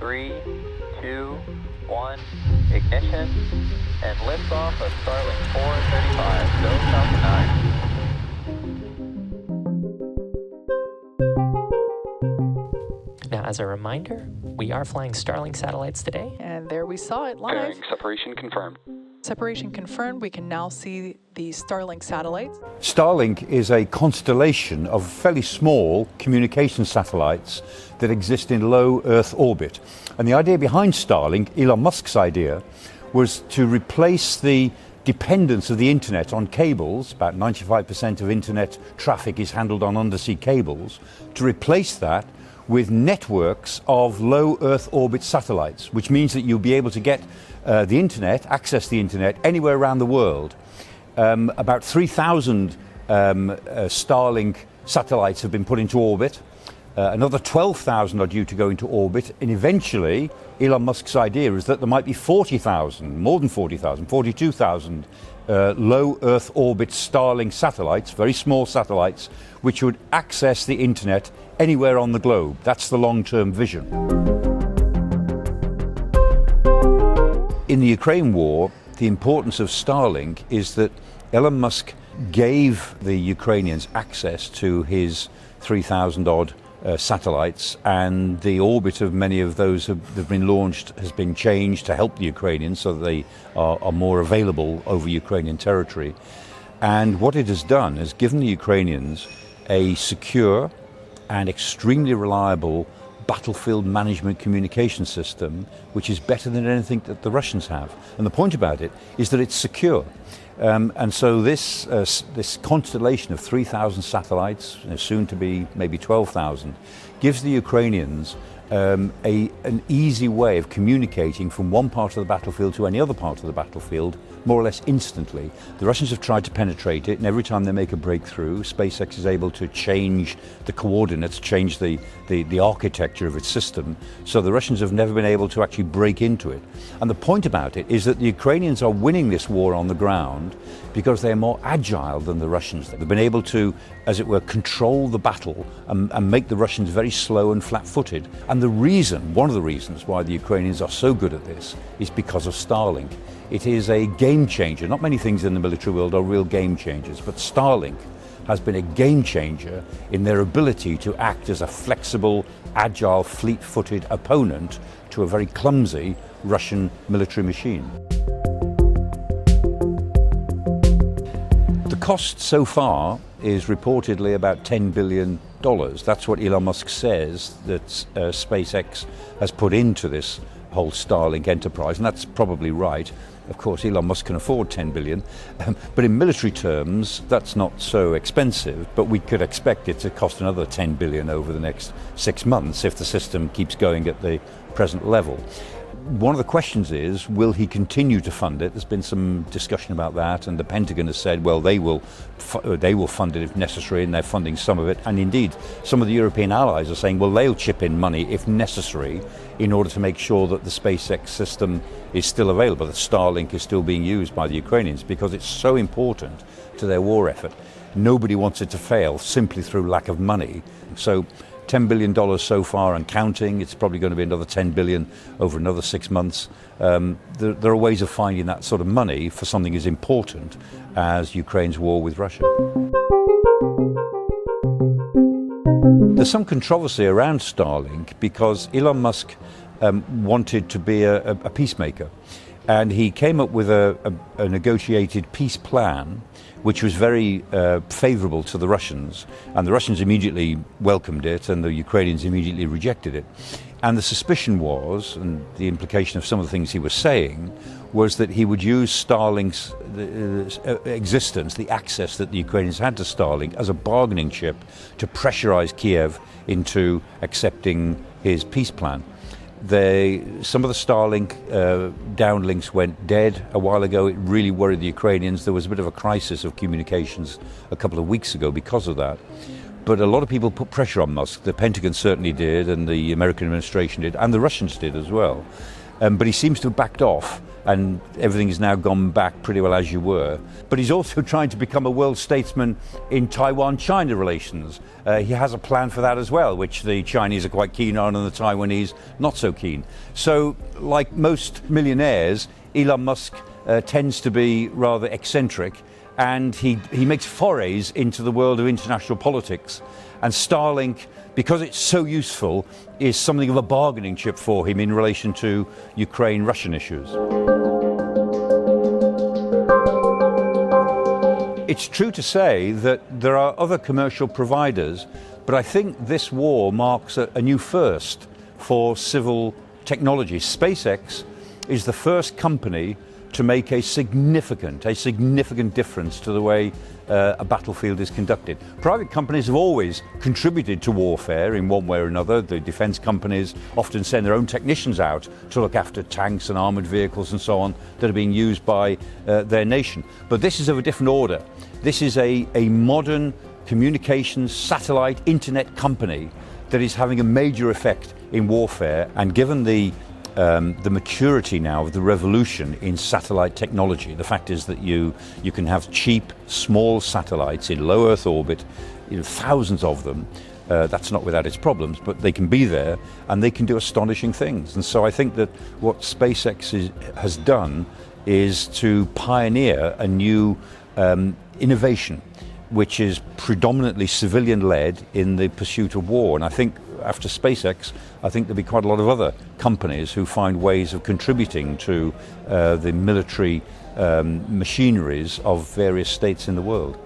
3, 2, 1, ignition, and liftoff of Starlink 435. Go Falcon 9. Now, as a reminder, we are flying Starlink satellites today. And there we saw it live. Pairing separation confirmed. Separation confirmed. We can now see the Starlink satellites. Starlink is a constellation of fairly small communication satellites that exist in low Earth orbit. And the idea behind Starlink, Elon Musk's idea, was to replace the dependence of the internet on cables. About 95% of internet traffic is handled on undersea cables. To replace that with networks of low Earth orbit satellites, which means that you'll be able to get the internet, access the internet anywhere around the world. About 3,000 Starlink satellites have been put into orbit. Another 12,000 are due to go into orbit, and eventually Elon Musk's idea is that there might be 40,000, more than 40,000, 42,000 low Earth orbit Starlink satellites, very small satellites, which would access the internet anywhere on the globe. That's the long-term vision. In the Ukraine war, the importance of Starlink is that Elon Musk gave the Ukrainians access to his 3,000 odd satellites, and the orbit of many of those that have been launched has been changed to help the Ukrainians so that they are more available over Ukrainian territory. And what it has done is given the Ukrainians a secure and extremely reliable battlefield management communication system, which is better than anything that the Russians have. And the point about it is that it's secure. And so this constellation of 3,000 satellites, soon to be maybe 12,000, gives the Ukrainians an easy way of communicating from one part of the battlefield to any other part of the battlefield, more or less instantly. The Russians have tried to penetrate it, and every time they make a breakthrough, SpaceX is able to change the coordinates, change the architecture of its system, so the Russians have never been able to actually break into it. And the point about it is that the Ukrainians are winning this war on the ground because they're more agile than the Russians. They've been able to, as it were, control the battle and make the Russians very slow and flat-footed. And one of the reasons why the Ukrainians are so good at this is because of Starlink. It is a game changer. Not many things in the military world are real game changers, but Starlink has been a game changer in their ability to act as a flexible, agile, fleet-footed opponent to a very clumsy Russian military machine. The cost so far is reportedly about $10 billion. That's what Elon Musk says that SpaceX has put into this whole Starlink enterprise, and that's probably right. Of course, Elon Musk can afford 10 billion, but in military terms, that's not so expensive, but we could expect it to cost another 10 billion over the next 6 months if the system keeps going at the present level. One of the questions is, will he continue to fund it? There's been some discussion about that, and the Pentagon has said, well, they will fund it if necessary, and they're funding some of it. And indeed, some of the European allies are saying, well, they'll chip in money if necessary in order to make sure that the SpaceX system is still available, that Starlink is still being used by the Ukrainians, because it's so important to their war effort. Nobody wants it to fail simply through lack of money. So $10 billion so far and counting. It's probably going to be another 10 billion over another 6 months. There are ways of finding that sort of money for something as important as Ukraine's war with Russia. There's some controversy around Starlink because Elon Musk wanted to be a peacemaker, and he came up with a negotiated peace plan which was very favourable to the Russians, and the Russians immediately welcomed it and the Ukrainians immediately rejected it. And the suspicion was, and the implication of some of the things he was saying, was that he would use Starlink's existence, the access that the Ukrainians had to Starlink, as a bargaining chip to pressurise Kiev into accepting his peace plan. Some of the Starlink downlinks went dead a while ago. It really worried the Ukrainians. There was a bit of a crisis of communications a couple of weeks ago because of that. But a lot of people put pressure on Musk. The Pentagon certainly did, and the American administration did, and the Russians did as well. But he seems to have backed off and everything has now gone back pretty well as you were. But he's also trying to become a world statesman in Taiwan-China relations. He has a plan for that as well, which the Chinese are quite keen on and the Taiwanese not so keen. So, like most millionaires, Elon Musk tends to be rather eccentric, and he makes forays into the world of international politics. And Starlink, because it's so useful, is something of a bargaining chip for him in relation to Ukraine-Russian issues. It's true to say that there are other commercial providers, but I think this war marks a new first for civil technology. SpaceX is the first company to make a significant difference to the way a battlefield is conducted. Private companies have always contributed to warfare in one way or another. The defense companies often send their own technicians out to look after tanks and armored vehicles and so on that are being used by their nation. But this is of a different order. This is a modern communications, satellite, internet company that is having a major effect in warfare, and given the maturity now of the revolution in satellite technology. The fact is that you can have cheap, small satellites in low Earth orbit, thousands of them. That's not without its problems, but they can be there and they can do astonishing things. And so I think that what SpaceX has done is to pioneer a new innovation, which is predominantly civilian-led in the pursuit of war. And I think after SpaceX, I think there'll be quite a lot of other companies who find ways of contributing to the military machineries of various states in the world.